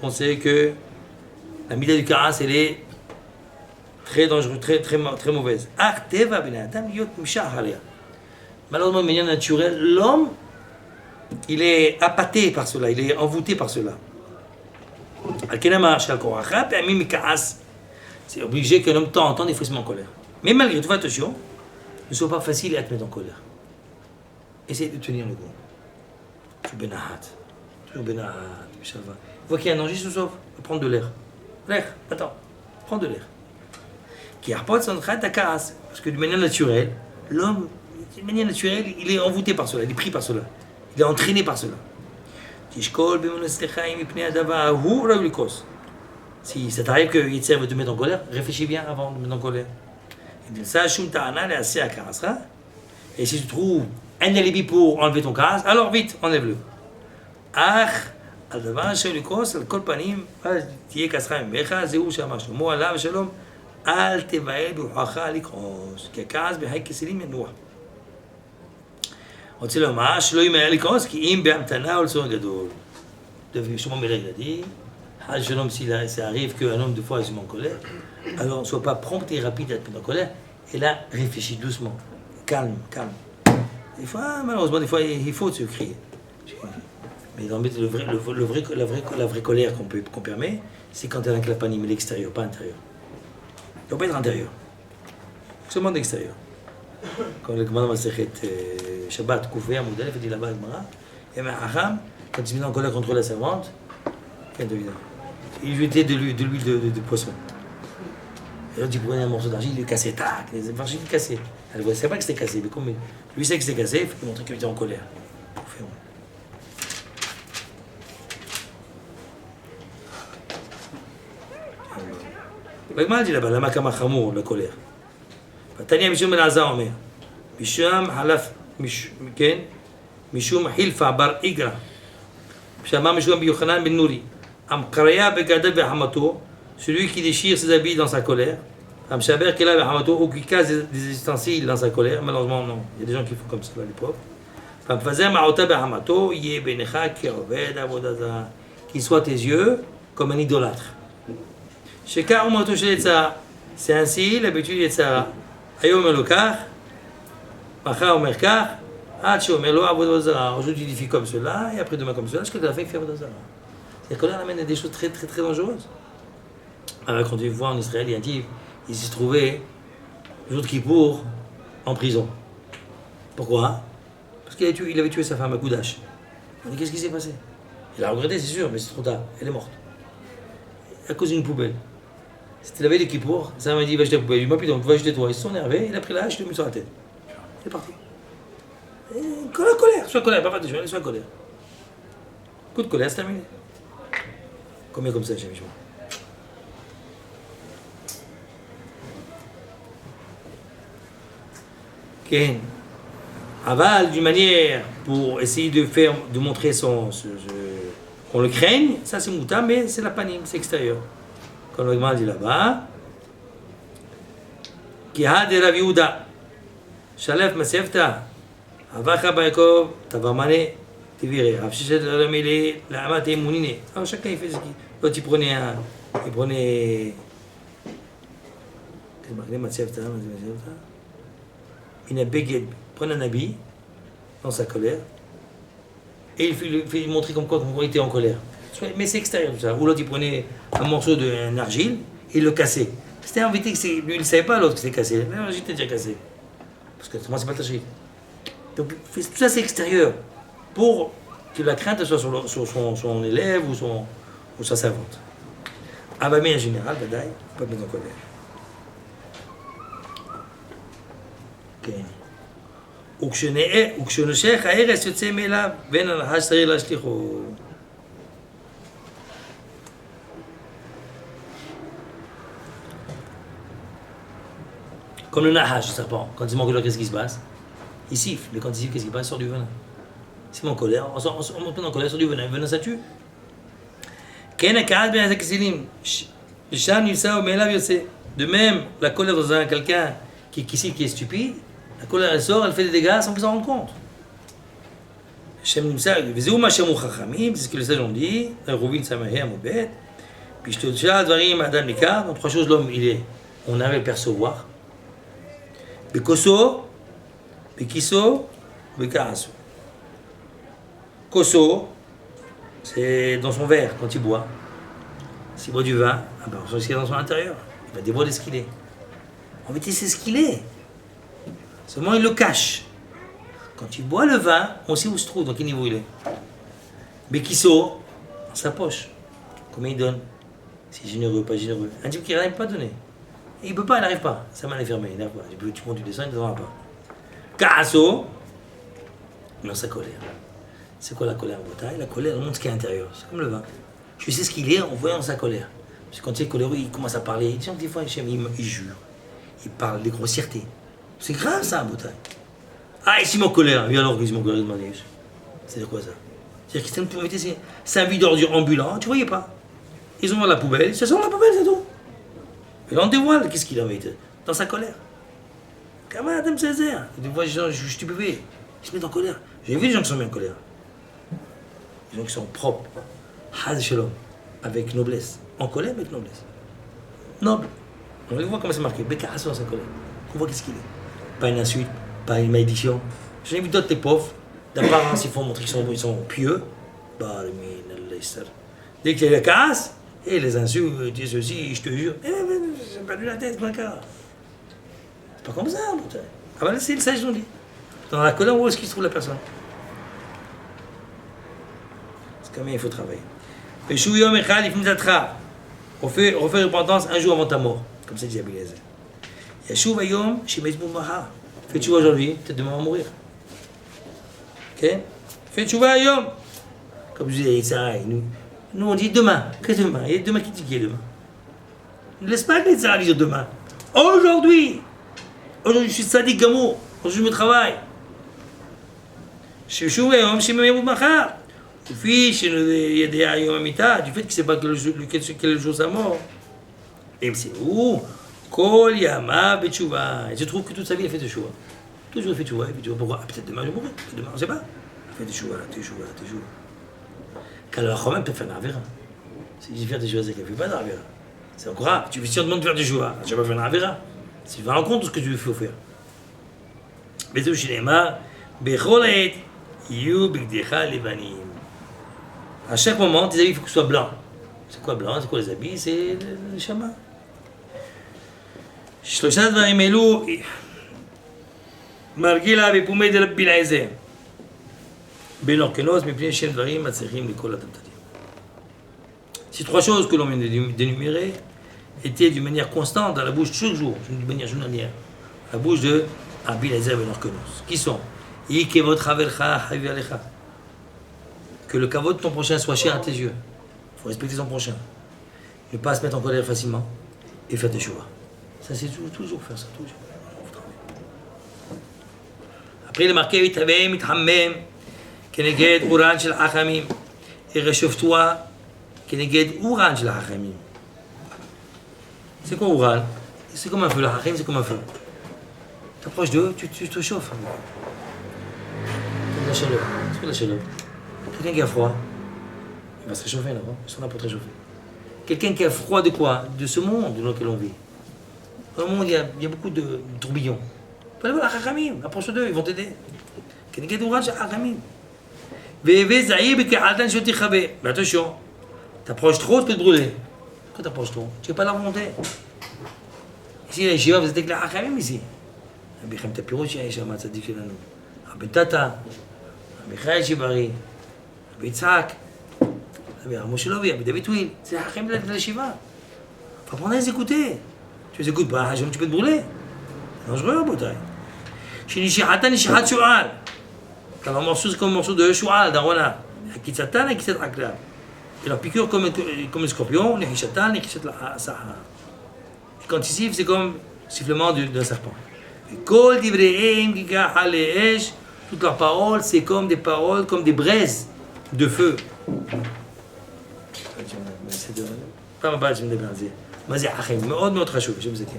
on sait que la mida du kaas, elle est très dangereuse, très mauvaise. Malheureusement, de manière naturelle, l'homme, il est appâté par cela, il est envoûté par cela. C'est obligé qu'un homme de temps en temps, des fois, il se met en colère. Mais malgré tout, attention, ne soit pas facile à te mettre en colère. Essaye de tenir le coup. Toujours benahat, Shalva. Vois qu'il y a un danger, se sauve. Prends de l'air. Attends, prends de l'air. Parce que de manière naturelle, l'homme, de manière naturelle, il est envoûté par cela, il est pris par cela. Il est entraîné par cela. Si ça t'arrive que Yetzer veut te mettre en colère, réfléchis bien avant de te mettre en colère. Et si tu trouves un alibi pour enlever ton kaas, alors vite, enlève-le. אל תבעל ברוחך לכעוס, כי הכעס בהי כסילים ינוח. רוצה לומר שלא ימהר לכעוס, כי אם בהמתנה או לצורך גדול. Shlomo Melech a dit, Shalom, si ça arrive qu'un homme de fois il se met en colère, alors ne sois pas prompt et rapide à te mettre en colère, et là, réfléchis doucement, calme. Des fois, malheureusement, il faut se crier. Mais la vraie colère qu'on permet, c'est quand elle a un clapanim, l'extérieur, pas l'intérieur. Il ne doit pas être intérieur, seulement d'extérieur. Quand le commandant Masechet Shabbat couvert, Moudel, il dit là-bas, et Aham, quand il se met en colère contre la servante, il jetait de l'huile de poisson. Et l'autre, il prenait un morceau d'argile, il le cassait, tac, les argiles cassées. Elle ne savait pas que c'était cassé, mais comme lui sait que c'était cassé, il faut lui montrer qu'il était en colère. מה dit là-bas, למה כמה חמור לקולר? ותניא משום אלעזר אומר, משום חלף, כן? משום חילפה בר איגרא, שאמר משום ביוחנן בן נורי, המקריה בגדיו בחמתו, celui qui déchire ses habits dans sa colère, המשבר כליו בחמתו, ou qui casse des ustensiles dans sa colère, malheureusement non, il y a des gens qui font comme ça à l'époque, והמפזר מעותיו בחמתו, יהיה בעיניך כעובד עבודה זרה, qu'il soit tes yeux comme un idolâtre. Sheka umato shel Yetzara. C'est ainsi l'habitude de Yetzara. Ayom elokach, machar omer kach, ad sheomer lo avodah zara. Aujourd'hui il fait comme cela et après demain comme cela. Ce que tu as fait avodah zara. La colère amène à des choses très dangereuses. Alors quand tu vois en Israël, il s'est trouvé le jour de Kippour en prison. Pourquoi? Parce qu'il avait tué sa femme à coup d'âge. On dit qu'est-ce qui s'est passé? Il a regretté, c'est sûr, mais c'est trop tard. Elle est morte. À cause d'une poubelle. C'était la veille de Kippour, ça m'a dit va jeter la poubelle. Il m'a dit va jeter toi. Ils se sont énervés, il a pris la hache, il l'a mis sur la tête. Il est parti. Colère, sois colère, pas de joie, sois colère. Coup de colère, c'est terminé. Combien comme ça, j'ai mis? Ken. Aval, d'une manière pour essayer de montrer qu'on le craigne, ça c'est mouta, mais c'est la panim, c'est extérieur. Comme le Gemara dit là-bas, Ki ha de Rav Yehuda, Shalef Masefta, Avacha Baïkov, Tavamane, Tivire, Avshichet Ramele, la Amat et Mounine. Alors chacun il fait ce qu'il. L'autre il prenait. Qu'est-ce que marqué Masefta, il prenait un habit dans sa colère et il montrait comme quoi il était en colère. Mais c'est extérieur tout ça. Ou l'autre il prenait un morceau d'un argile et il le cassait. C'était invité que lui il ne savait pas l'autre que c'était cassé. L'argile était déjà cassé. Parce que moi c'est pas l'argile. Donc tout ça c'est extérieur pour que la crainte soit sur son élève ou sa servante. Ah bah mais en général, badaï, pas mettre en colère. וכשנושך ההרס יוצא מאליו, בין הנחש צריך להשליכו. Comme le nahash, le serpent, quand il manque de qu'est-ce qui se passe? Il siffle, mais quand il siffle, qu'est-ce qui se passe? Il sort du venin. C'est mon colère, on monte en colère, sort du venin, le venin ça tue. De même, la colère dans quelqu'un qui est stupide, la colère elle sort, elle fait des dégâts sans qu'ils s'en rendent compte. Hachem Nimsa, וזהו מה שאמרו חכמים, c'est ce que les sages ont dit, Rovin Samaria Moubet, puis je te dis, Dvarim Adam Nika, donc trois choses, l'homme, on arrive à le percevoir. Bekoso, Bekiso, Bekaraso. Koso, c'est dans son verre, quand il boit. S'il boit du vin, on sait ce qu'il y a dans son intérieur. Il va dévoiler ce qu'il est. En fait, c'est ce qu'il est. Seulement, il le cache. Quand il boit le vin, on sait où se trouve, dans quel niveau il est. Bekiso, dans sa poche. Combien il donne? Si généreux, pas généreux. Un type qui n'arrive pas à donner. Et il ne peut pas, il n'arrive pas. Sa main est fermée, il n'arrive pas. Tu montes, tu descends, il ne donnera pas. Karaso, dans sa colère. C'est quoi la colère en bataille? La colère montre ce qui est à l'intérieur. C'est comme le vin. Je sais ce qu'il est en voyant sa colère. Parce que quand il est coléreux, il commence à parler. Tu sais, des fois, il jure. Il parle des grossièretés. C'est grave ça, en bataille. Ah, ici mon colère. Oui, alors, ici mon colère, c'est quoi ça? C'est-à-dire qu'ils pour mettre c'est un vide d'ordure ambulant, tu voyais pas. Ils ont dans la poubelle, ça sort la poubelle, c'est tout. Et là, on dévoile, qu'est-ce qu'il a mis dans sa colère. Comment Adam Césaire? Des fois, les gens, je suis stupéfait. Ils se mettent en colère. J'ai vu des gens qui sont mis en colère. Des gens qui sont propres. Haz Shalom. Avec noblesse. En colère, mais avec noblesse. Noble. On voit comment c'est marqué. Bekarasso dans sa colère. On voit qu'est-ce qu'il est. Pas une insulte, pas une malédiction. J'en ai vu d'autres, les pauvres. D'apparence, ils font montrer qu'ils sont pieux. Bah, dès qu'il y a la casse, et les insultes, dis ceci, je te jure. J'ai perdu la tête, mon cas. C'est pas comme ça, putain. Ah ben là, c'est le sage, on dit. Dans la colère, où est-ce qu'il se trouve la personne? C'est comme il faut travailler. On fait repentance un jour avant ta mort. Comme ça dit Abelazar. Yashuv Ayom, Shemezbou Maha. Fais tchouva aujourd'hui, peut-être demain on va mourir. Ok? Fais tchouva Ayom. Comme je disais, ça, nous on dit demain. Qu'est-ce que demain? Il y a demain qui dit qui est demain. Ne laisse pas les Sarah dire demain. Aujourd'hui, je suis sadique gamour. Aujourd'hui, je me travaille. Yashuv Ayom, Shemezbou Maha. Du fait qu'il ne sait pas quel est le jour de sa mort. Et c'est où? Kol Yama Betchouva. Il se trouve que toute sa vie, il fait des choix. Toujours il fait des choix. Pourquoi? Peut-être demain, je vais mourir. Demain, on ne sait pas. Il fait des choix. Quand le Chomem peut faire un Avera. Si je fais des choix, c'est qu'il ne fait pas d'Avera. C'est encore grave. Si on demande de faire des choix, je vais pas faire un Avera. Si tu vas en compte de ce que tu veux faire. Bezou Shinema, Becholet, You Bigdecha Levanim. À chaque moment, tes habits, il faut que ce soit blanc. C'est quoi blanc? C'est quoi les habits? C'est le chama. שלושה דברים אלו מרגילה בפומי דרבי אליעזר בן אורקנוס מפני שהם דברים מצליחים לכל הטמטמים. Ces trois choses que l'on vient d'énumérer étaient d'une manière constante dans la bouche chaque jour, d'une manière journalière, la bouche de Rabbi Eliezer ben Orkenos. Qui sont? Que le kavod de ton prochain soit cher à tes yeux. Il faut respecter son prochain. Ne pas se mettre en colère facilement et faire des choix. Ça, c'est toujours faire ça, toujours. Après, il est marqué Vitaveim, Mithammem, Keneged, Uran, Shel Hachamim. Et réchauffe-toi, Keneged, Uran, Shel Hachamim. C'est quoi Uran? C'est comme un feu, le Hachamim, c'est comme un feu. Tu approches d'eux, tu te chauffes. C'est de la chaleur. C'est quoi la chaleur? Quelqu'un qui a froid, il va se réchauffer là-bas, ils sont là pour te réchauffer. Quelqu'un qui a froid de quoi? De ce monde dans lequel on vit. Dans le monde, il y a beaucoup de tourbillons. Tu peux aller voir la Chachamim, approche d'eux, ils vont t'aider. Keneged Uran Shel Hachamim. Mais attention, t'approches trop, tu peux te brûler. Pourquoi t'approches trop? Tu n'as pas la volonté. Ici, les Shiva, vous êtes avec la Hachamim ici. Rabbi Chaim Tapiroch, Yahishama Tzadik Shelanu. Rabbi Tata, Rabbi Chaim Shibari, Rabbi Yitzhak, Rabbi Moshelovi, Rabbi David Will. C'est la Hachamim de la Shiva. Il faut apprendre à les écouter. Tu les écoutes pas, tu peux te brûler. C'est dangereux, Botaï. Shinishihata Nishihat Shu'al. Quand un morceau, c'est comme un morceau de Shu'al, d'Arona. Akitsatan, Akitsat Aklab. Et leur piqûre comme un scorpion, Nechishatan, Nechishat Sahara. Et quand il siffle, c'est comme le sifflement d'un serpent. Kol Divreim Giga Haleesh. Toutes leurs paroles, c'est comme des paroles, comme des braises de feu. פעם הבאה שמדבר על זה. מה זה החיים? מאוד מאוד חשוב, יש בזה כן.